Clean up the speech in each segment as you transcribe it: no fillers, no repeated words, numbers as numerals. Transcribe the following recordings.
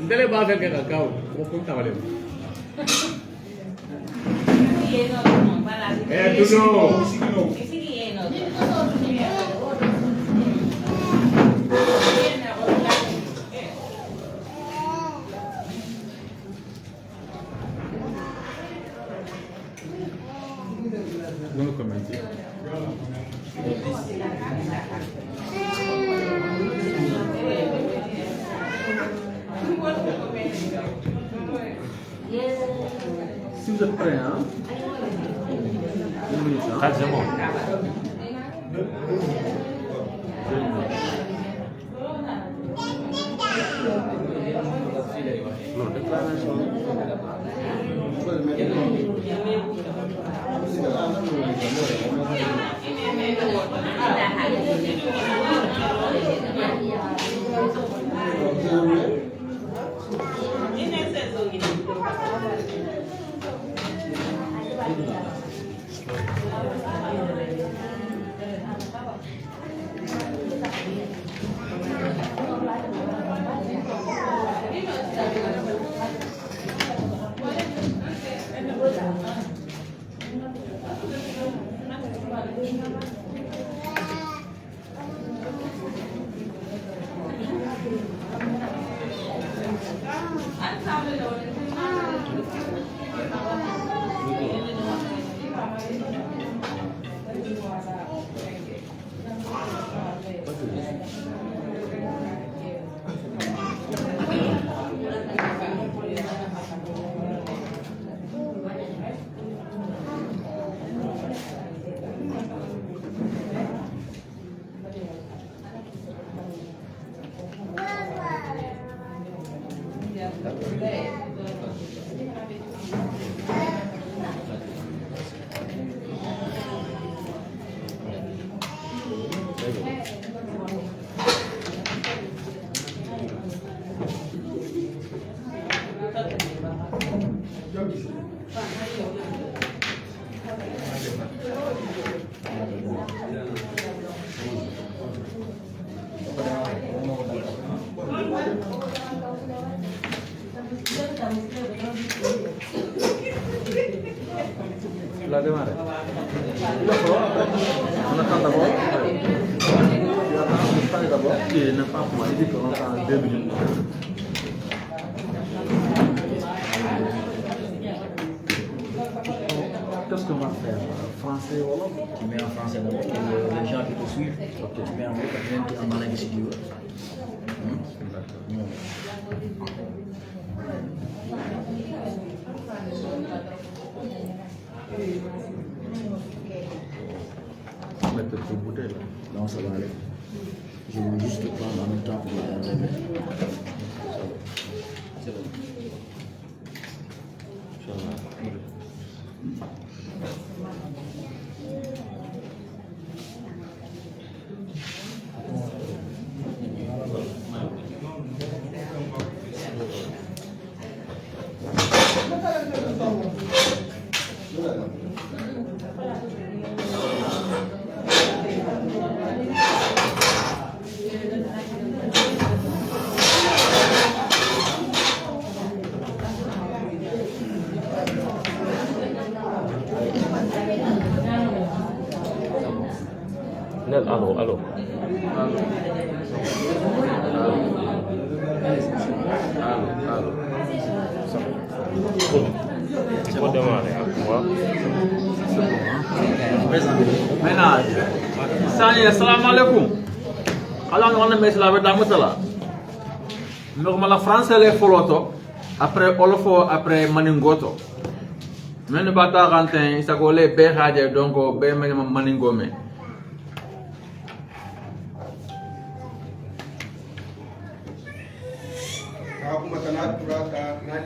Dele base que cacao, vou contar valeu. Tu não. Não comente. Si vous êtes prêts, hein? Une minute, hein? Ah, c'est bon. La démarrer. On attend d'abord. Tu attends d'abord. Il n'a pas pour moi. Il dit qu'on attend 2 minutes. Qu'est-ce qu'on va faire? Français ou wolof? Tu mets en français d'abord, les gens qui te suivent. Okay. Tu mets en wolof, tu mets en langue si tu veux. Mettre cette bouteille là. Non, ça va aller. Je vais juste prendre en même temps pour le remettre. C'est bon. Allô. C'est bon démarrer, hein? Maintenant, salam alaikum. Alors, on a mis la verdade mutala. Normal la France les foloto après olofo après maningoto. Mais ne pas t'arrêter, ça go les berade donc be maningome. Aku matanat pura ka na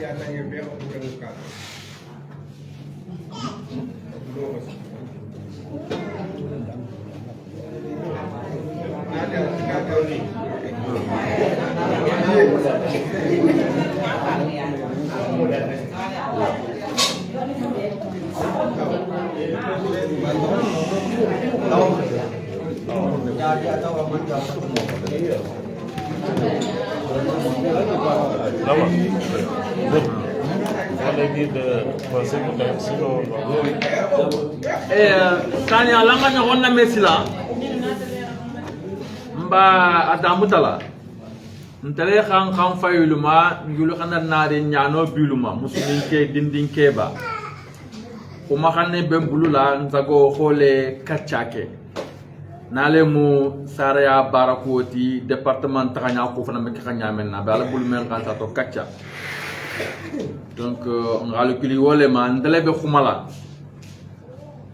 Lama. On a dit de penser que sinon. Sanya langa nya wonna mesila mba adamutala ntale khan fayuluma yulu khana nare nyano biluma musulin ke dindin keba kuma khanne bembulula nzago khole kachake nale mu saraya barakoti département taganya ko fana mek khanya menna bala bul men kan to kacha donc ngalu kili wole man ndale be khumala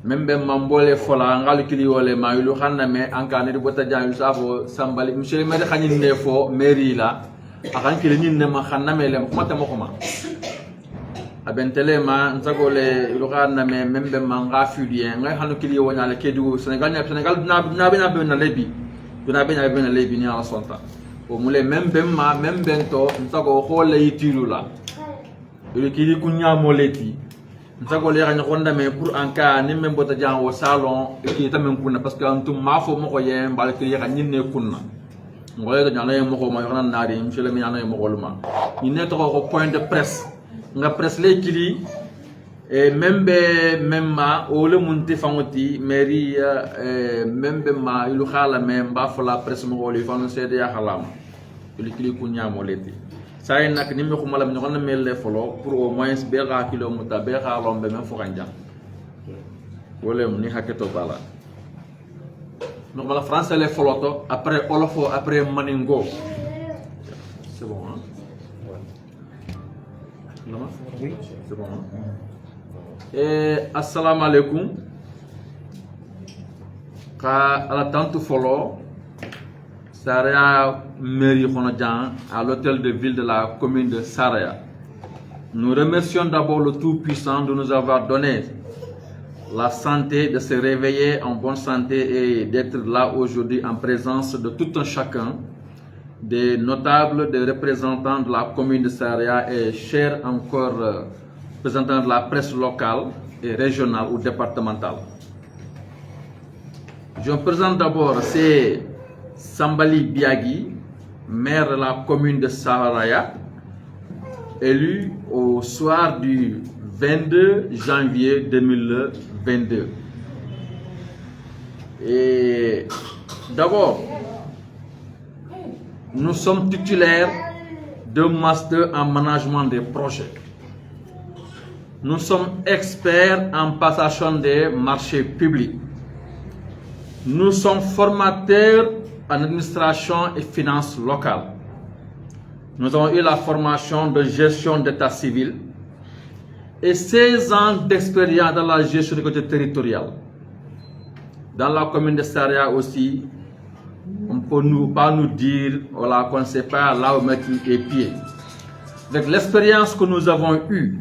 membe mambole fola ngalu kili wole ma yulu khanna me ankane de bota jang safo sambali monsieur me khani ne fo mairie la akan kili ni ne ma khanna me le mata mokoma abentele ma ntagole yulu khanna me membe ma ngafudien ngai hanu kili wonya le kedu Senegal na be na lebi ni ala sonta o mule membe ma membe to ntago khole yitilula yulu kili kunya moleti nsago le ganya gonda me pour en cas ni même bota jang au salon ki tamen kunna parce que antum ma fo moko yem bal ki ya nyinne kunna ngoy ga jana moko ma yona nari monsieur le ministre moko luma ni ne to ko point de presse nga presse le kili e même ma o le munti fangoti mairie membe ma ilu khala me mba fo la presse moko li fanu sede ya khalam ilu kili kunya mo leti say nak ni mi ko malam ñu xonna mel folo pour au moins be ga kilo muta be ga lombe men fo kanja wala mu ni haketo bala no mala français les foloto après olofo après maningo c'est bon hein non oui c'est bon assalamu alaikum ka ala tantu folo Saraya mairie Khonodjan à l'hôtel de ville de la commune de Saraya. Nous remercions d'abord le Tout-Puissant de nous avoir donné la santé, de se réveiller en bonne santé et d'être là aujourd'hui en présence de tout un chacun, des notables, des représentants de la commune de Saraya et chers encore représentants de la presse locale et régionale ou départementale. Je me présente d'abord, c'est Sambali Biagi, maire de la commune de Saraya, élu au soir du 22 janvier 2022. Et d'abord, nous sommes titulaires de master en management des projets. Nous sommes experts en passation des marchés publics. Nous sommes formateurs en administration et finances locales. Nous avons eu la formation de gestion d'état civil et 16 ans d'expérience dans la gestion des côtés territoriales. Dans la commune de Saraya aussi, on ne peut pas nous dire voilà, qu'on ne sait pas là où mettre les pieds. Avec l'expérience que nous avons eue,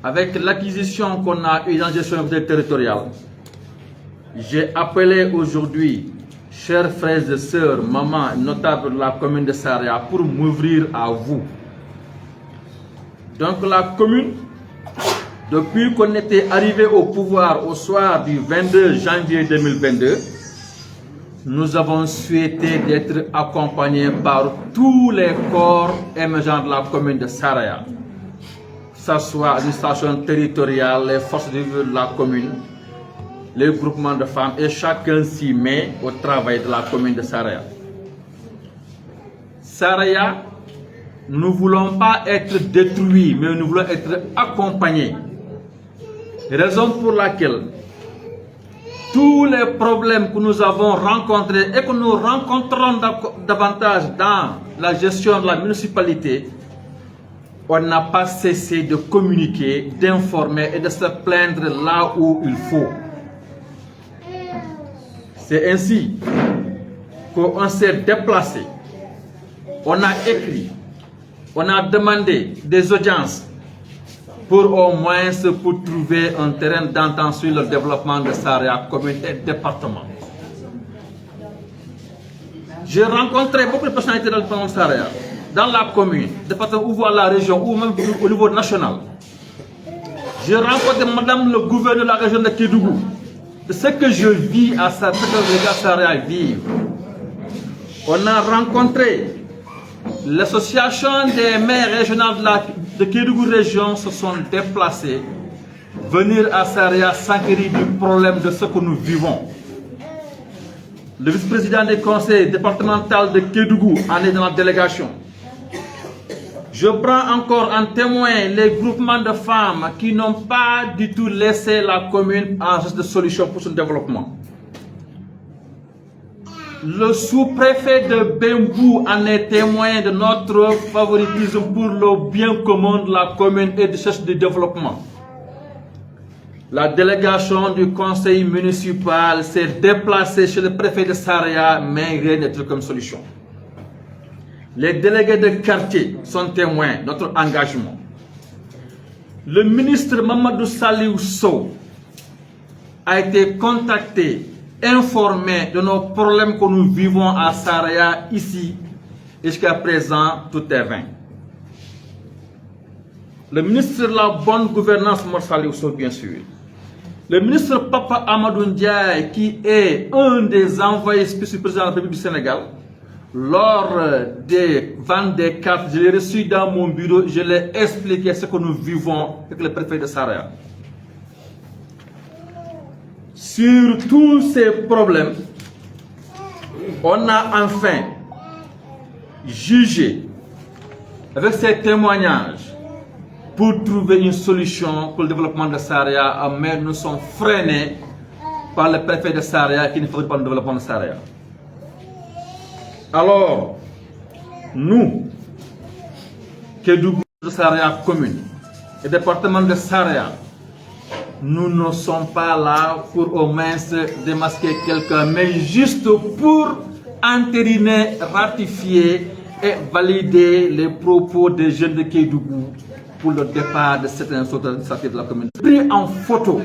avec l'acquisition qu'on a eue dans la gestion des côtés territoriales, j'ai appelé aujourd'hui chers frères et sœurs, mamans, notables de la commune de Saraya, pour m'ouvrir à vous. Donc la commune, depuis qu'on était arrivé au pouvoir au soir du 22 janvier 2022, nous avons souhaité d'être accompagnés par tous les corps émergents de la commune de Saraya, que ce soit l'administration territoriale, les forces de vie de la commune, les groupements de femmes, et chacun s'y met au travail de la commune de Saraya. Saraya, nous ne voulons pas être détruits, mais nous voulons être accompagnés. Raison pour laquelle tous les problèmes que nous avons rencontrés et que nous rencontrons davantage dans la gestion de la municipalité, on n'a pas cessé de communiquer, d'informer et de se plaindre là où il faut. C'est ainsi qu'on s'est déplacé, on a écrit, on a demandé des audiences pour au moins pour trouver un terrain d'entente sur le développement de Saraya, commune et département. J'ai rencontré beaucoup de personnalités dans le département de Saraya, dans la commune, département ou voir la région, ou même au niveau national. J'ai rencontré madame le gouverneur de la région de Kédougou. Ce que je vis à Saraya, ce que les gars Saraya vivent. On a rencontré l'association des maires régionales de Kédougou région se sont déplacés, venir à Saraya s'enquérir du problème de ce que nous vivons. Le vice-président du conseil départemental de Kédougou en est dans la délégation. Je prends encore en témoin les groupements de femmes qui n'ont pas du tout laissé la commune en recherche de solutions pour son développement. Le sous-préfet de Bembou en est témoin de notre favoritisme pour le bien commun de la commune et de recherche de développement. La délégation du conseil municipal s'est déplacée chez le préfet de Saraya, mais rien n'est comme solution. Les délégués de quartier sont témoins de notre engagement. Le ministre Mamadou Saliou Sow a été contacté, informé de nos problèmes que nous vivons à Saraya ici. Jusqu'à présent, tout est vain. Le ministre de la bonne gouvernance, Mamadou Saliou Sow, bien sûr. Le ministre Papa Amadou Ndiaye, qui est un des envoyés spéciaux du président de la République du Sénégal, lors des ventes des cartes, je l'ai reçu dans mon bureau, je l'ai expliqué ce que nous vivons avec le préfet de Saraya. Sur tous ces problèmes, on a enfin jugé avec ces témoignages pour trouver une solution pour le développement de Saraya, mais nous sommes freinés par le préfet de Saraya qui ne faisait pas le développement de Saraya. Alors, nous, Kédougou de Saraya commune et département de Saraya, nous ne sommes pas là pour au moins démasquer quelqu'un, mais juste pour entériner, ratifier et valider les propos des jeunes de Kédougou pour le départ de certains autres administratifs de la commune. Pris en photo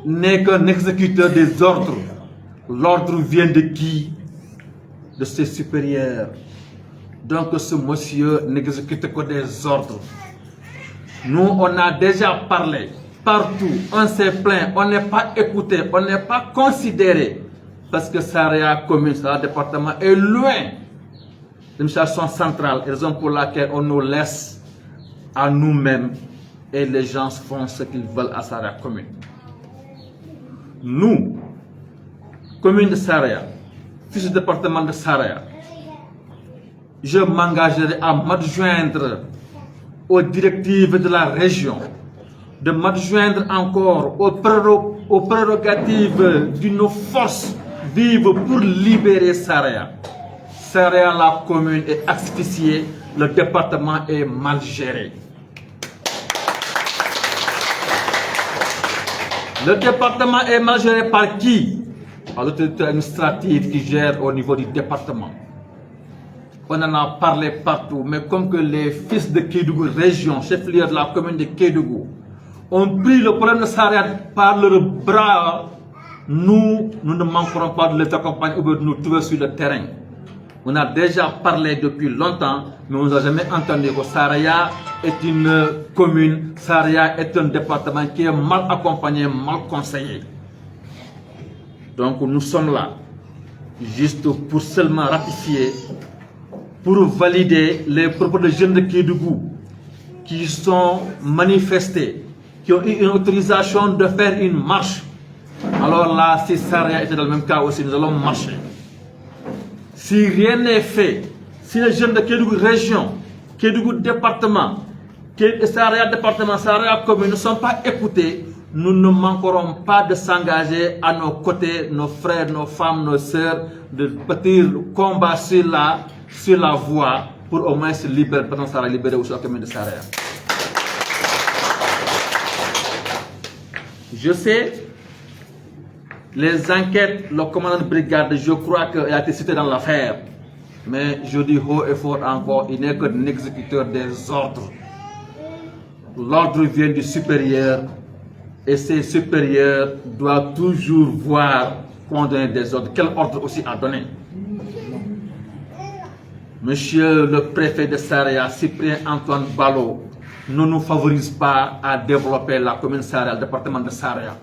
n'est qu'un exécuteur des ordres. L'ordre vient de qui? De ses supérieurs. Donc ce monsieur n'exécute que des ordres. Nous, on a déjà parlé partout, on s'est plaint, on n'est pas écouté, on n'est pas considéré. Parce que Saraya commune, Saraya département est loin de l'administration centrale, raison pour laquelle on nous laisse à nous-mêmes et les gens font ce qu'ils veulent à Saraya commune. Nous, commune de Saraya, fils du département de Saraya, je m'engagerai à m'adjoindre aux directives de la région, de m'adjoindre encore aux prérogatives d'une force vive pour libérer Saraya. Saraya, la commune, est asphyxiée, le département est mal géré. Le département est mal géré par qui? Par l'autorité administrative qui gère au niveau du département. On en a parlé partout, mais comme que les fils de Kédougou, région, chef-lieu de la commune de Kédougou, ont pris le problème de Saraya par leurs bras, nous ne manquerons pas de les accompagner ou de nous trouver sur le terrain. On a déjà parlé depuis longtemps, mais on n'a jamais entendu que Saraya est une commune, Saraya est un département qui est mal accompagné, mal conseillé. Donc nous sommes là, juste pour seulement ratifier, pour valider les propos des jeunes de Kédougou qui sont manifestés, qui ont eu une autorisation de faire une marche. Alors là, si Saraya était dans le même cas aussi, nous allons marcher. Si rien n'est fait, si les jeunes de Kédougou région, Kédougou département, Saraya département, Saraya commune ne sont pas écoutés, nous ne manquerons pas de s'engager à nos côtés, nos frères, nos femmes, nos sœurs, de bâtir le combat sur la voie pour au moins se libérer, libérer aussi la commune de Saraya. Je sais, les enquêtes, le commandant de brigade, je crois qu'il a été cité dans l'affaire. Mais je dis haut et fort encore, il n'est qu'un exécuteur des ordres. L'ordre vient du supérieur et ces supérieurs doivent toujours voir qu'on donne des ordres. Quel ordre aussi a donné? Monsieur le préfet de Saraya, Cyprien Antoine Balo, ne nous favorise pas à développer la commune Saraya, le département de Saraya.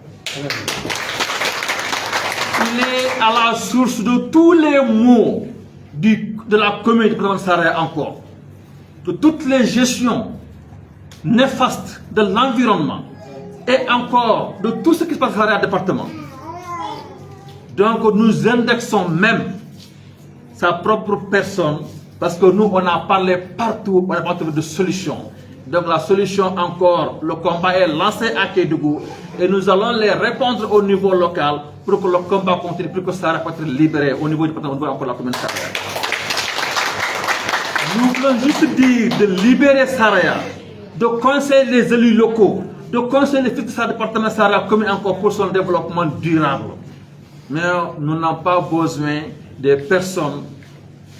Il est à la source de tous les maux de la commune du département de Saraya encore. De toutes les gestions néfastes de l'environnement et encore de tout ce qui se passe dans le département. Donc nous indexons même sa propre personne parce que nous on a parlé partout, on a parlé de solutions. Donc la solution encore, le combat est lancé à Kédougou et nous allons les répondre au niveau local pour que le combat continue, pour que Saraya puisse être libéré au niveau du département, au niveau encore de la commune de Saraya. Nous voulons juste dire de libérer Saraya, de conseiller les élus locaux, de conseiller les fils de sa département Saraya commune encore pour son développement durable. Mais nous n'avons pas besoin des personnes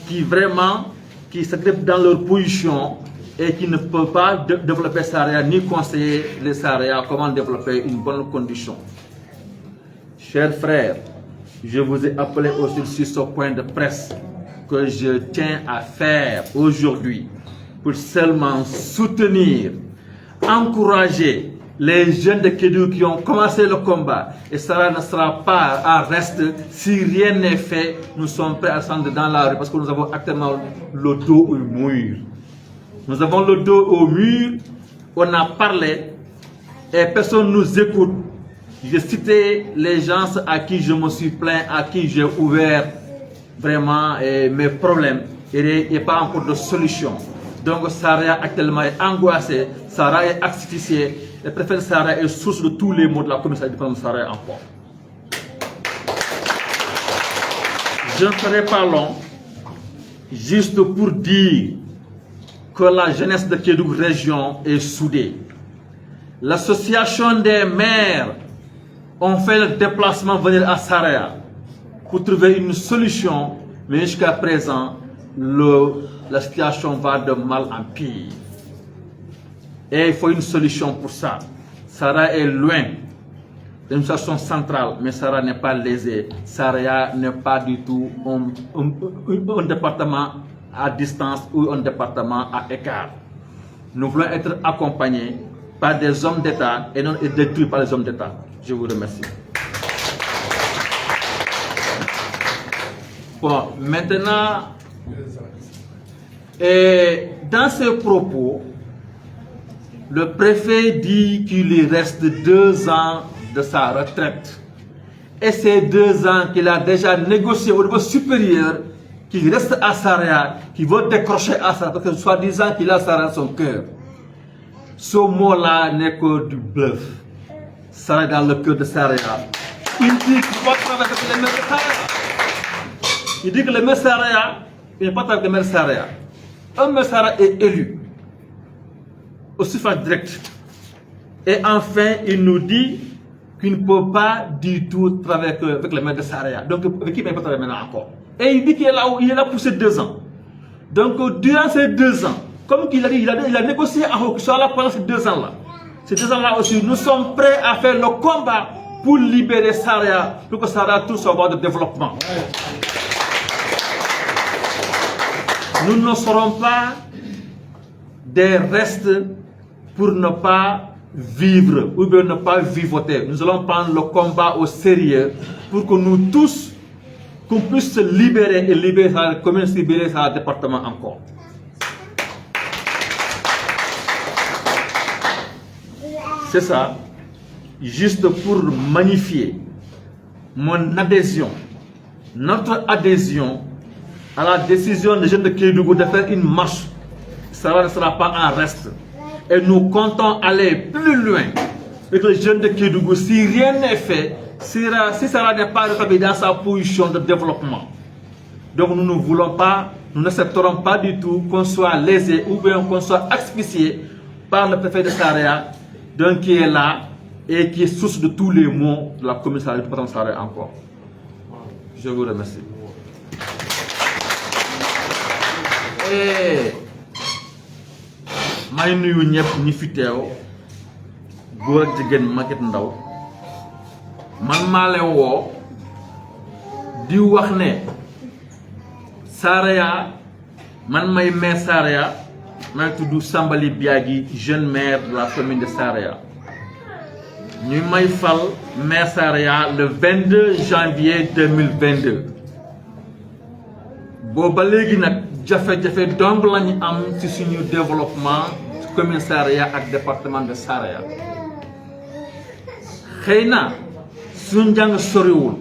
qui vraiment qui s'agrippent dans leur position et qui ne peuvent pas développer Saraya ni conseiller les Saraya comment développer une bonne condition. Chers frères, je vous ai appelé aussi sur ce point de presse que je tiens à faire aujourd'hui pour seulement soutenir, encourager les jeunes de Kédougou qui ont commencé le combat. Et Saraya ne sera pas à reste si rien n'est fait. Nous sommes prêts à descendre dans la rue parce que nous avons actuellement le dos au mur. Nous avons le dos au mur, on a parlé et personne ne nous écoute. J'ai cité les gens à qui je me suis plaint, à qui j'ai ouvert vraiment mes problèmes. Il n'y a pas encore de solution. Donc Saraya actuellement est angoissé, Saraya est asphyxié. Le préfet de Saraya est source de tous les maux de la commission de Saraya encore. Je ne serai pas long, juste pour dire que la jeunesse de Kédougou région est soudée. L'association des maires ont fait le déplacement venir à Saraya pour trouver une solution, mais jusqu'à présent, la situation va de mal en pire. Et il faut une solution pour ça. Saraya est loin de l'administration centrale, mais Saraya n'est pas lésée. Saraya n'est pas du tout un département à distance ou un département à écart. Nous voulons être accompagnés par des hommes d'État et non détruits par les hommes d'État. Je vous remercie. Bon, maintenant, et dans ses propos, le préfet dit qu'il lui reste 2 ans de sa retraite. Et ces 2 ans qu'il a déjà négocié au niveau supérieur, qu'il reste à Saraya, qu'il veut décrocher à Saraya, parce que soi-disant qu'il a Saraya dans son cœur. Ce mot-là n'est que du bluff. Saraya dans le cœur de Saraya. Il dit qu'il ne va pas travailler avec les maires de Saraya. Il dit que les maires de Saraya, il ne va pas travailler avec les maires de Saraya. Un maire de Saraya est élu au suffrage direct. Et enfin, il nous dit qu'il ne peut pas du tout travailler avec les maires de Saraya. Donc, avec qui il ne peut pas travailler maintenant encore. Et il dit qu'il est là où il est là pour ces 2 ans. Donc, durant ces 2 ans, comme il a dit, il a négocié à qu'il soit là pendant ces 2 ans-là. Ces 2 ans-là aussi, nous sommes prêts à faire le combat pour libérer Saraya, pour que Saraya trouve son voie de développement. Nous ne serons pas des restes pour ne pas vivre ou bien ne pas vivoter. Nous allons prendre le combat au sérieux pour que nous tous, qu'on puisse se libérer et libérer la commune, libérer le département encore. C'est ça, juste pour magnifier mon adhésion, notre adhésion à la décision des jeunes de Kédougou de faire une marche. Ça ne sera pas un reste. Et nous comptons aller plus loin avec les jeunes de Kédougou. Si rien n'est fait, si Saraya n'est pas rétabli dans sa position de développement. Donc nous ne voulons pas, nous n'accepterons pas du tout qu'on soit lésé ou bien qu'on soit asphyxié par le préfet de Saraya, donc qui est là et qui est source de tous les maux de la commune Saraya, du département Saraya encore. Je vous remercie. may nuyu ñëpp ñi fi teew góor ak jigéen mag ak ndaw man maa leen woo di wax ne Saraya man may maire Saraya maa ngi tudd Sambali Biagi jeune maire de la commune de Saraya ñu may fal maire Saraya le 22 janvier 2022 booba léegi nag jafe-jafe donc lañu am ci suñu développement commune Saraya ak département de Saraya xëy na suñu njàng soriwul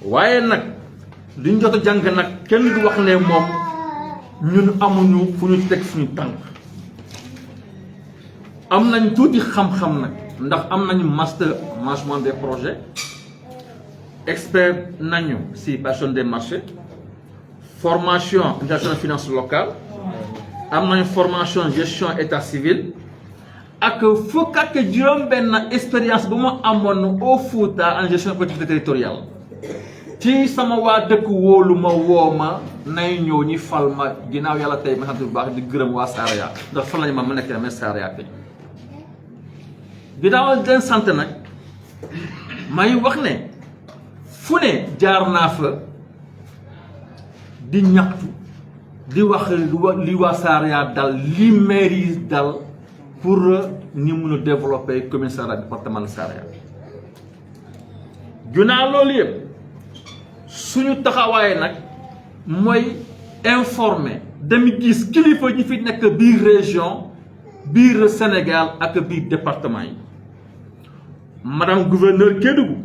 waaye nag liñ jot a jàng nag kenn du wax ne moom ñun amuñu fu ñu teg suñu tànk am nañ tuuti xam-xam nag ndax am nañu master management des projets expert nañu ci gestion des marchés formation gestion de finances locales am nañu formation gestion état civil ak fukk ak juróom-benn expérience bu ma amoon au Fouta en gestion collectivité territoriale ci sama waa dëkk wóolu ma woo ma nay ñëw ñi fal ma ginnaaw yàlla tey ma sant bu baax di gërëm waa Saraya ndax fal nañu ma nekk na Saraya tey ginnaaw leen sant nag may wax ne fu ne jaar naa fa di ñaxtu di wax li waa Saraya dal li mairie dal pour ñu mun a développer commune Saraya département de Saraya ginnaaw loolu yëpp suñu taxawaay nag mooy informer dem gis kilifa ñi fi nekk biir région biir Sénégal ak biir département yi madame gouverneur Kédougou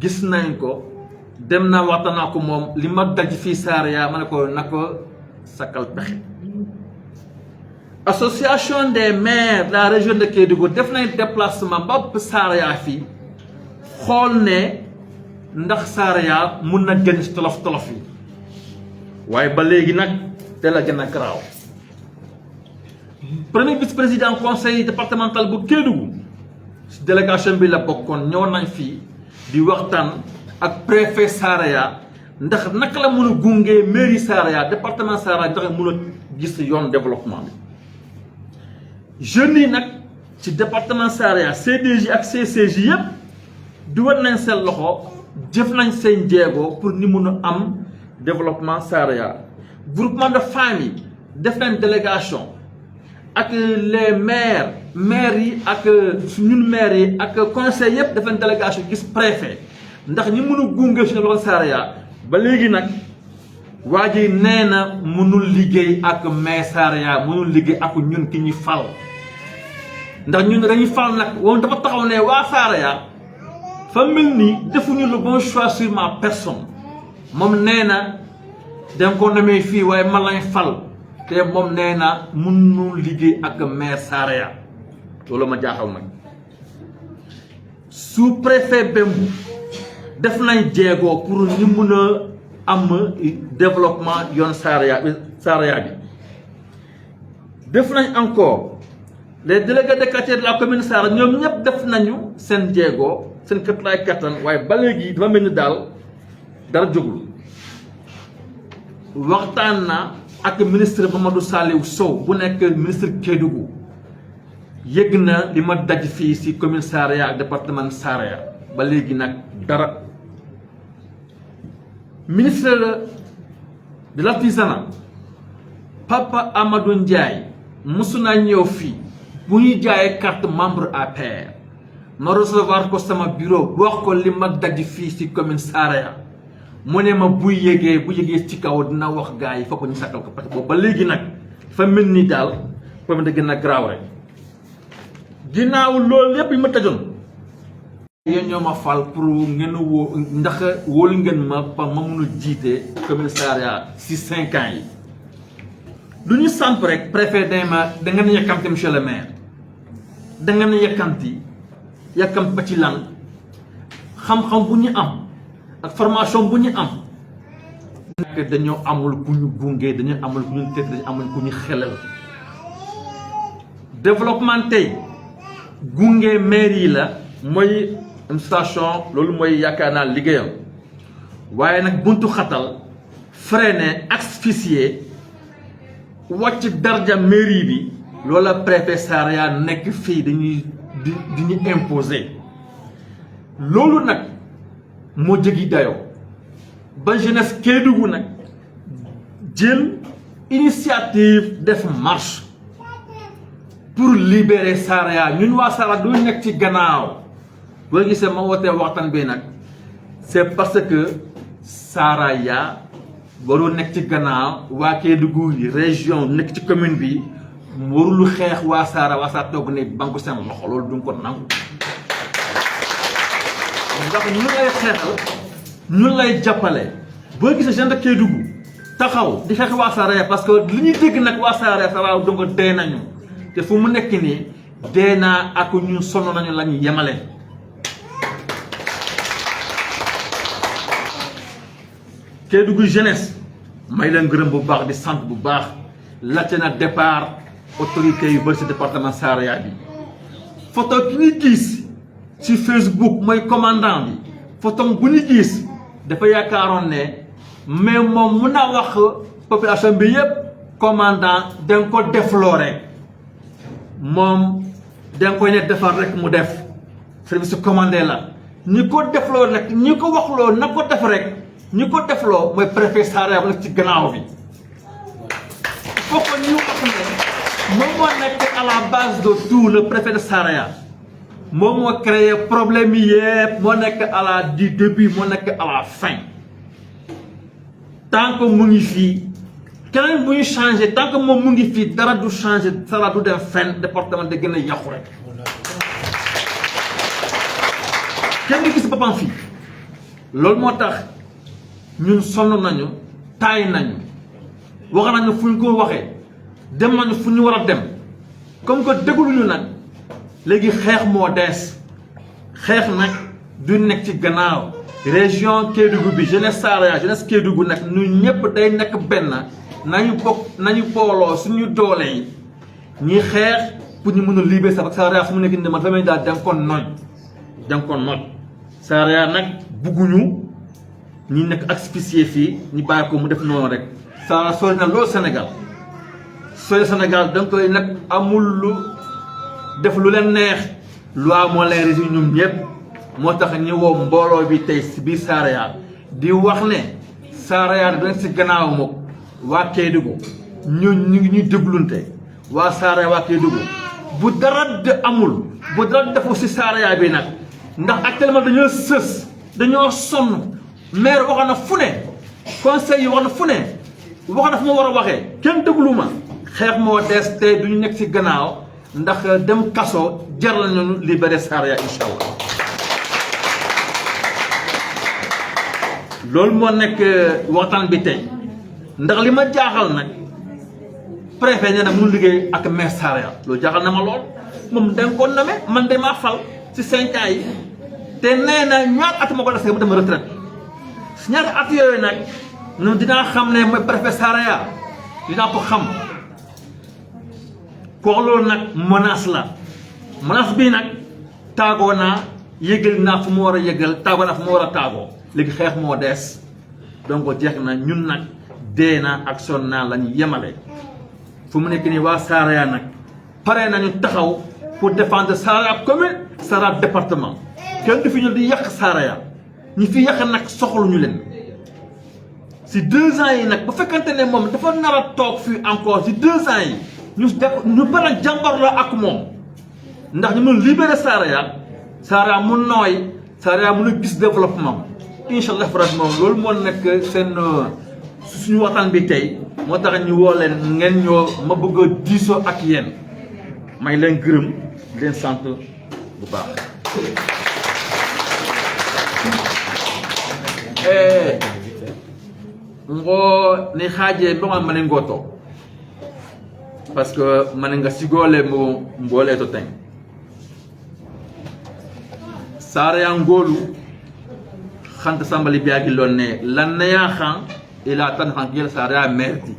gis nañ ko dem naa waxtaan naa ko moom li ma daj fii Saraya ma ne ko na ko sakkal pexe association des maires de la région de Kédougou def nañ déplacement ba Saraya fii xool ne ndax Saraya mun na génn ci tolof tolof yi waaye ba léegi nag te la gën a garaaw premier vice-président conseil départemental bu Kédougou ci délégation bi la bokkoon ñëw nañ fii di waxtaan ak préfet Saraya ndax naka la mun a gunge mairie Saraya département Saraya ndax mun a gis yoon développement bi jeunes yi nag ci département Saraya CDJ ak CCJ yëpp di wan nañ seen loxo jëf nañ seen jéego pour ni mun a am développement Saraya groupement de famille def nañ délégation ak les maires yi ak ñun maires yi ak conseil yëpp def nañ délégation gis préfet ndax ñi mun a gunge suñu loxo Saraya ba léegi nag waa ji nee na mënul liggéey ak maire Saraya mënul liggéey ak ñun ki ñuy fal ndax ñun dañuy fal nag woon dafa taxaw ne waa Saraya fa mel ni defuñu le bon choix sur ma personne moom nee na danga ko namee fii waaye man lañ fal te moom nee na mënul liggéey ak maire Saraya loolu ma jaaxal nag sous préfet Bembou def nañ jéego pour ñu mun a am développement yoon Saraya bi def nañ encore les délégués de quartier de la commune Saraya ñoom ñëpp def nañu seen jéego seen kët laay kattan waaye ba léegi dafa mel ni daal dara jógul waxtaan na ak ministre Mamadou Saliou Sow bu nekk ministre Kédougou yëg na li ma daj fii ci commune Saraya ak département Saraya ba léegi nag dara ministre de l'artisanat Papa Amadou Ndiaye mosu naa ñëw fii bu ñuy jaayee carte membre APR ma recevoir ko sama bureau wax ko li ma daj fii ci commune Saraya mu ne ma bu yëgee ci kaw dina wax gars yi fokk ñu sakkal ko parce que boobu ba léegi nag fa mel ni daal problème da gën a garaaw rek ginnaaw loolu lépp yi ma tëjoon yéen ñoo ma fal pour ngeen woo ndax wóolu ngeen ma pa ma mun a jiite commune Saraya ci 5 ans yi lu ñu samp rek préfet day ma da ngeen yàkkamti monsieur le maire da ngeen yàkkamti ba ci lan xam-xam bu ñu am ak formation bu ñu am nekk dañoo amul ku ñu gunge dañoo amul ku ñu tëdd dañoo amul ku ñu xelal développement tey gunge maire yi la mooy administration loolu mooy yaakaar naa liggéeyam waaye nag buntu xatal freiné asphyxié wàcc darja mairie bi loola préfet Saraya nekk fii dañuy di ñu imposer loolu nag moo jëgi dayoo ba jeunesse Kédougou nag jël initiative def marche pour libérer Saraya ñun waa Saraya du nekk ci gannaaw boo gisee ma wootee waxtaan bi nag c'est parce que Saraya warul nekk ci gannaaw waa Kédougou région nekk ci commune bi warul xeex waa Saraya toog ne banque seen loxo loolu du ko nangu ndax ñu lay xeexal ñu lay jàppale boo gisee jeune de Kédougou taxaw di xeex waa Saraya parce que li ñuy dégg nag waa Saraya donc dee nañu te fu mu nekk nii dee naa ak ñun sonn nañu la ñu yemale. Kédougou jeunesse may leen gërëm bu baax di sant bu baax laajte na départ autorité yu bëri si département Saraya bi photo ki ñu gis ci Facebook mooy commandant bi photo bu ñu gis dafa yaakaaroon ne mais moom mun naa wax population bi yëpp commandant da nga ko défloré moom da nga koy ne defar rek mu def service commandé la ñi ko defloo nag ñi ko waxloo na ko def rek ñi ko defloo mooy préfet Saraya nag ci gannaaw bi foofu ñu wax ne moom moo nekk à la base de tout le préfet de Saraya moom moo créé problème yi yëpp moo nekk à la du début moo nekk à la fin tant que mu ngi fii keneen bu ñu changé tant que moom mu ngi fii dara du changé dara du dem fenn département da gën a yàqu rek kenn du gis boppam fii loolu moo tax ñun sonn nañu taay nañu wax nañu fu ñu ko waxee dem nañu fu ñu war a dem comme que dégluñu nag léegi xeex moo dees xeex nag du nekk ci gannaaw région Kédougou bi jeunesse Saraya jeunesse Kédougou nag ñun ñëpp day nekk benn nañu bokk nañu booloo suñu doole yi ñuy xeex pour ñu mën a libérer sa Saraya fu mu nekk nii man damay daal da nga ko nooj Saraya nag bugguñu ñi nekk asphyxié fii ñu bàyyi ko mu def noonu rek Saraya sori na loolu Sénégal sori Sénégal da nga koy nag amul lu def lu leen neex loi moo leen régi ñoom ñëpp moo tax ñu woo mbooloo bi tey si biir Saraya di wax ne Saraya dañ si gannaaw moom waa Kédougou ñu ngi ñuy déglunte waa Saraya waa Kédougou bu dara de amul bu dara defu si Saraya bi nag ndax actuellement dañoo sës dañoo sonn maire wax na fu ne conseil yi wax na fu ne wax na fu ma war a waxee kenn déglu ma xeex moo des te duñu nekk si gannaaw ndax dem kaso jar la ñu libéré Saraya incha allah loolu moo nekk waxtaan bi tey ndax li ma jaaxal nag préfet nee na mu liggéey ak maire Saraya loolu jaaxal na ma lool moom da nga ko nommé man de maa fal si 5 ans yi te nee na ñaar at ma ko desee mu dem retraite si ñaari at yooyu nag ñun dinaa xam ne mooy préfet Saraya dinaa ko xam kooku loolu nag menace la menace bii nag taagoo naa yëgal naa fu mu war a yëgal taagoo naa fu mu war a taagoo léegi xeex moo des donc jeex na ñun nag dee naa ak son naa la ñu yemale fu mu nekk nii waa Saraya nag pare nañu taxaw pour défendre Saraya commune Saraya département kenn du fi ñu di yàq Saraya ñi fi yàq nag soxluñu leen si 2 ans yi nag bu fekkante ne moom dafa nar a toog fii encore si 2 ans yi ñu bëri jàmbar la ak moom ndax ñu mën libérer Saraya mu nooy Saraya mun a gis développement incha allah moom loolu moo nekk seen suñu waxtaan bi tey moo tax ñu woo leen ngeen ñoo ma bëgg a diisoo ak yéen may leen gërëm di leen sant bu baax. ngo ni xaaje mbongal mane ngoto parce que mane nga sigole mo mbole to ten Saraya ngolu xanta sambali biagi lonne lanne ya xan ila tan xan gel Saraya merti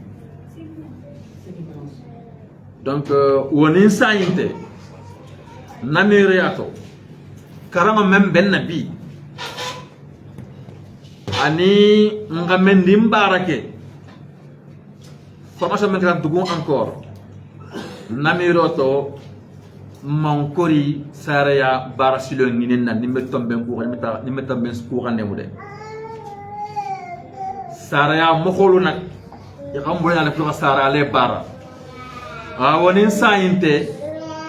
donc woni sayinte namiriato karama mem benna bi ani nga mendi mbarake formation men kan dugun encore namiroto mankori saraya barasilo ninena nimetom ben ko nimetom ben ko xane mu de saraya mo xolu nak ya xam bo na ko sara le bara a wonin sainte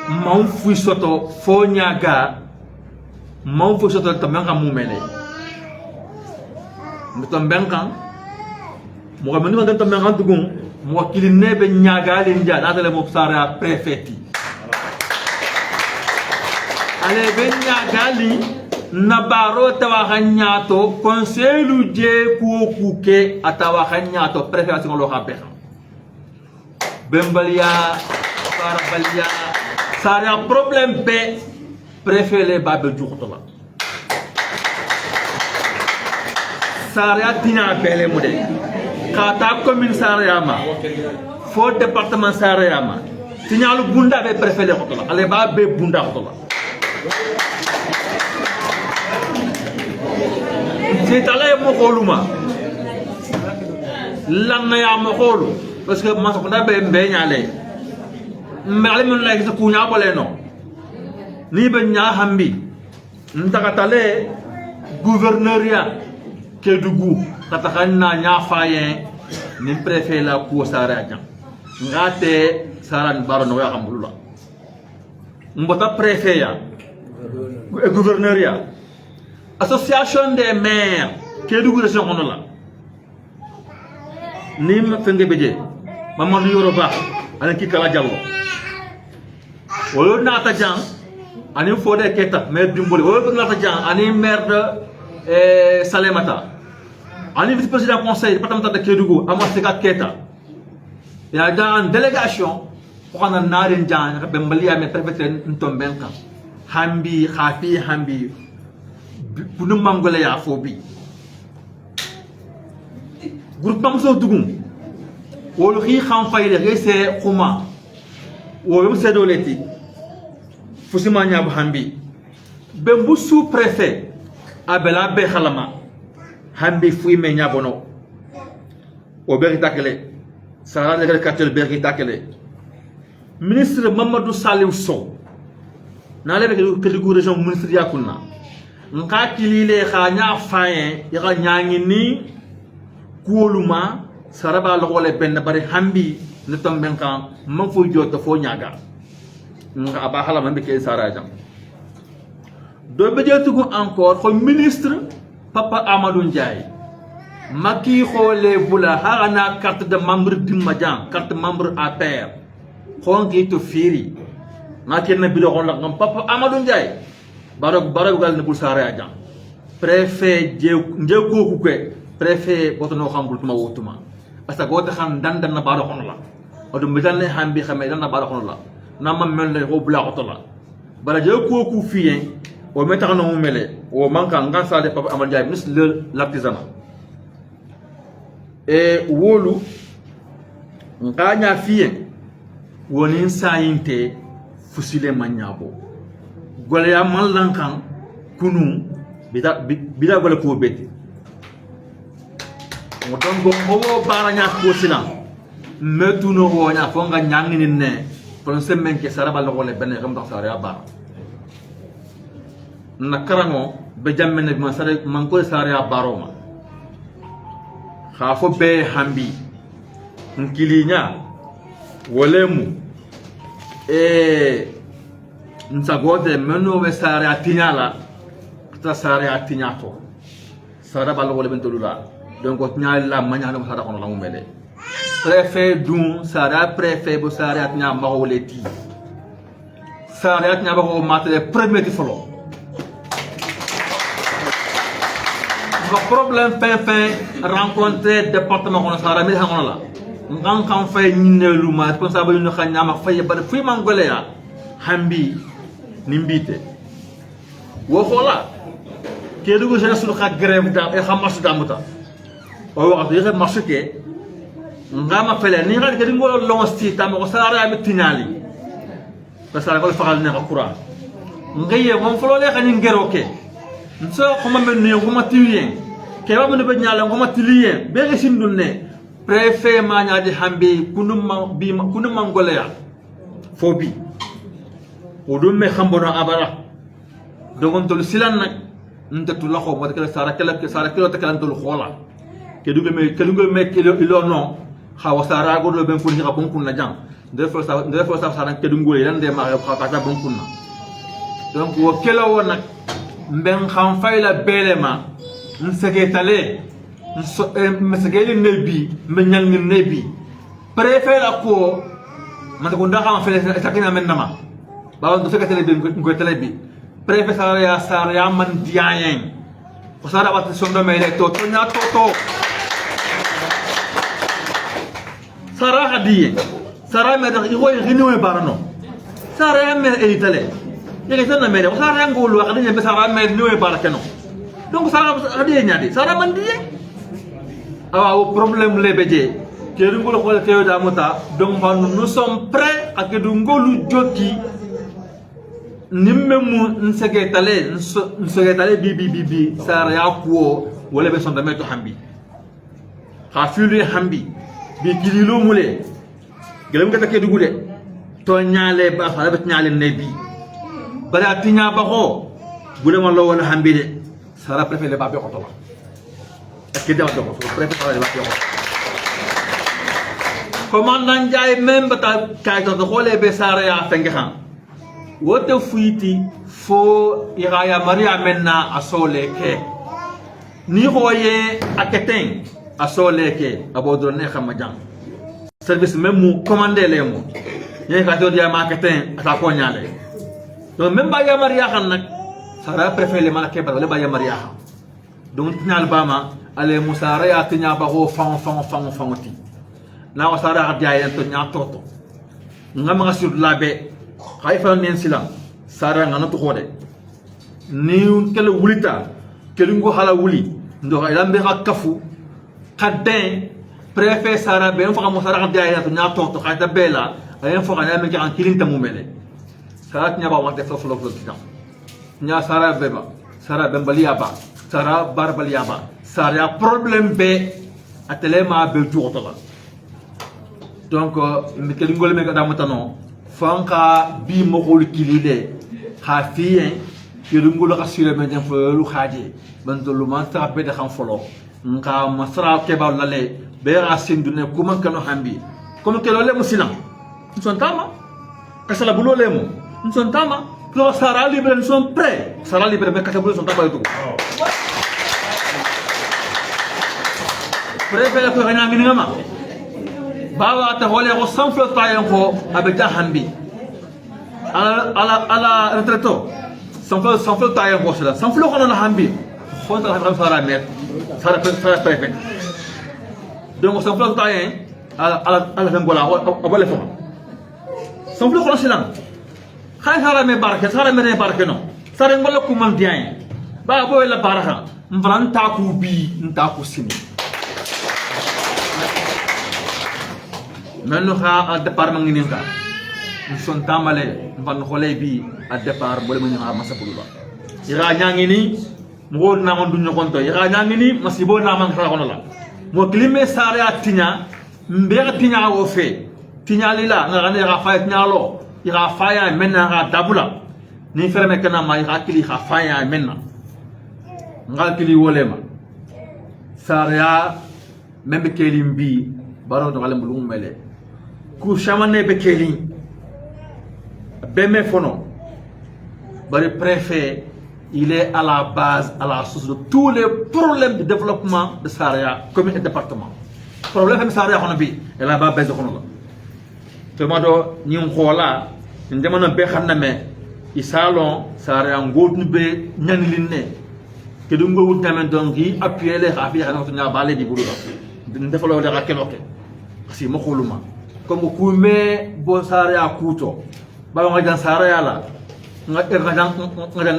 maw fu soto fo nyaga maw fu soto to men xam mu mele mutom ben kan mo xam ni to men kan dugun mo kiline be nyaga le ndia na tele mo sara prefeti ale be nyaga li na baro tawa hanyato conseil je ku kuke atawa hanyato prefeti ngolo habe bembalia parabalia sara problème be préféré babe djuxtola sara tina bele mude kata commune sarayama fo département sarayama tinyalu bunda be préféré xotola ale babe bunda xotola c'est allé mo xoluma lan ya mo xolu parce que ma ko da be ñalé mbali mun la gis ku nya bolé no ni be nya hambi ndaka talé gouverneuriat Kédougou kata xanna nya fayen ni préfet la ko sara jam ngate saran baro no ya xamulula mbota préfet ya gouverneuriat association des maires Kédougou région on la ni ma fenge beje Mamadou Yoroba ala ki kala jallo wolo nata jang ani Fodé Keita maire Bimboli wolo nata jang ani maire de Salémata ani vice-président conseil départemental de Kédougou Amathika Keita ya dans délégation ko na narin jang be mbali ya me préfet ntombenka hambi khafi hambi bunu mangole ya fobi groupe mamso dugum wolu xi xam fayde rese xuma wo se doleti fusima nyab hambi be mbu sous préfet abela be khalama hambi fuy me nyabono o be takele sara le quartier be takele ministre Mamadou Saliou Sow na le be Kédougou région ministre yakuna nka kilile khanya fayen ya nyangi ni kuoluma saraba logole ben bari hambi ne tomben kan man fo jotto fo nyaga nga aba hala man be ke saraja do be jetugo encore ko ministre Papa Amadou Ndiaye maki khole bula harana carte de membre d'Imadian carte membre APR khongi to firi ngati na bido on la ngam Papa Amadou Ndiaye barok gal ne bul saraja préfet je ko ke préfet botono xambul tuma wotuma asa gote xam dan na baro xono la odo medanne hambi xamé dan na baro xono la nama melne ko bula xotola bala je ko ku fiyen o metax no mele o manka ngan sa de Papa Amadou Ndiaye ministre de l'artisanat e wolu nganya fiyen woni sayinte fusile manyabo gole ya man lankan kunu bida gole ko beti mo don go mo bara nya ko silam metuno wo nya fo nga nyangini ne kon semen ke saraba lo gole ben gam tax sare ba na karango be jamme ne ma sare man ko sare baroma khafo be hambi nkilinya wolemu nsagote meno be sare atinyala ta sare atinyato sare ba lo gole ben tolula donc o nyaali la manya no sara kono la mumele préfet dun sara préfet bo sara atnya ma woleti sara atnya ba ko matale premier folo le problème fin rencontrer département kono sara mi hangono la ngan kan fay nyinelu ma responsable ñu xanya ma fay ba fi mangole ya hambi nimbite wo xola Kédougou je sulu xa grève da e xamasu damuta o waxtu yexé marché ngama fele ni ngal kedi ngolo lonsti tam ko sara am tinali parce que ko faal ne ko courant ngaye mom folo le xani ngero ke nso ko ma men ne ko ma tilien ke ba men be nyala ko ma tilien be ga sindul ne préfet mañaji hambi kunum mangoleya fobi odum me khambono abara dogon tol silan nak ntatu laxo mo de sara kilo te kala tol xola ke dugo me kilo ilo non xawa sara go do ben funi xa bon kun na jang de fo sa sara ke dungo yan de ma xa ta bon kun na donc wo kelo won nak mben xam fayla belema nsegetale mesegeli nebi menyang nebi préfet la ko man ko ndaxa ma fele takina men nama ba do sekatele bi ko tele bi préfet sara man diayen ko sara wat sondo mele to nya to sara hadiye sara me da igo yini barano sara me elitale yeke tan mele ko sara ngolu wax dañe be sara me niwe barakeno donc sara hadiye nyadi sara man diye awa au problème lebeje ke ngolu ko teyo da muta donc nous sommes prêts à que ngolu joti nimmemu nsegetale bibi sara ya ko wala be sonda meto hambi khafilu hambi bi kililo mule gelem ga take dugude to nyaale ba fa be nyaale nebi bara tinya ba ko bude ma lo wala hambi de sara préfet ba be ko to est-ce que daw ko préfet ba be ko commandant jay même bata kay to xolé be sara ya fenga xam wote fuiti fo iraya maria menna asole ke ni hoye aketen asole ke abodo ne xama jang service même mu commander les mo ñe ka to dia marketing ata ko ñale donc même ba ya maria xan nak sara préfet le mala ke ba le ba ya maria xam donc ñal bama ale musara ya tinya ba ho fangoti na wa sara dia ya to nya toto ngam sur labe khaifa nen silam sara ngana to khode ni kele wulita kele ngo hala wuli ndo ilambe kafu kadin préfet sara ben fa mo sara dia ya to nya to khayta bela ayen fo kana me kan kilinta mumele sara nya ba wate fo flo kitam nya sara beba sara ben baliya ba sara barbaliya ba sara problème be atele ma be joxto la donc mi kele ngol me ga damutano fanka bi mokol kilide khafien yirungul khasire men dem fulu khaje bandulu man ta be de xam folo nka masra ke ba lale be rasin dune kuma kanu hambi comme ke lole musilam son tama kasala bulo lemo son tama pro sara libre son prêt sara libre be kasala bulo son tama yugo préfet ko gana minama bawa ta hole ko sanflo tayen ko abeta hambi ala retreto sanflo tayen ko sala sanflo ko na hambi ko ta ram sara mer sara préfet donc sanflo tayen ala ngola abale fo sanflo ko sala khay sara me barke no sara ngola ko man diayen ba boy la baraka mvranta ku bi nta ku sini maintenant à départ mangini ka son tamale van xolé bi à départ bo le mani ha masapulula ira nyangini mo na mon duñu konto ira nyangini masibo na man xala kono la mo klime sare atinya mbe tinya wo fe tinya lila nga ne ra fayet nyalo ira faya menna ra dabula ni ferme kana ma ira kili kha faya menna ngal kili wolema sare ya membe kelimbi baro do ngale mbulum mele ku chamane be keli beme fono bari préfet il est à la base à la source de tous les problèmes de développement de Saria commune et département problème Saria hono bi et là bas base hono la to mado ni on xola ndemana be xamna me isalon Saria ngotnu be ñanlinne ke du ngowul tamen donc yi appuyer les rafi xana to nya balé di bulu ndefalo de rakeloke si mo xoluma comme kume bo Saria kuto ba nga jan Saria la nga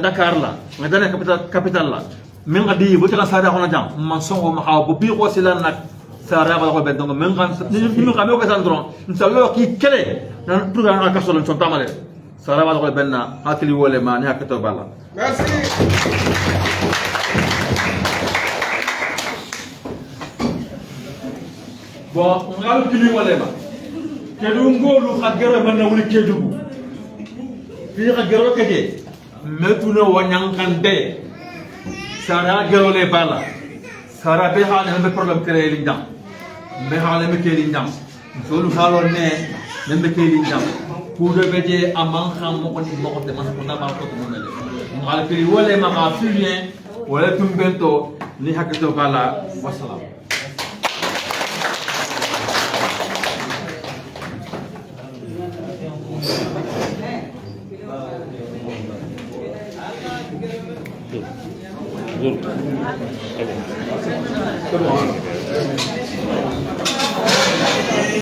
Dakar la nga dane capital la men nga di bo ta Saria hono jam man songo ma xaw bo bi ko silan nak Saria ba ko ben donc men nga ni nga me ko sandron nsalo ki kele nan pour nga ka solo son tamale Saria ba ko ben na akili wole ma ni hakato bala merci bon ngal kili wala ma kedu ngolu khagere man na wuli kedu fi khagere kete metuna wanyang kande sara gero le bala sara be ha ne problem créer li ndam be ha le me keli ndam solu halo ne be keli ndam pour de beje amang kham mo ko de man ko na ba ko to mo le ngal kili wala ma ka filien wala tumbento ni hakito bala wassalam Good. Okay.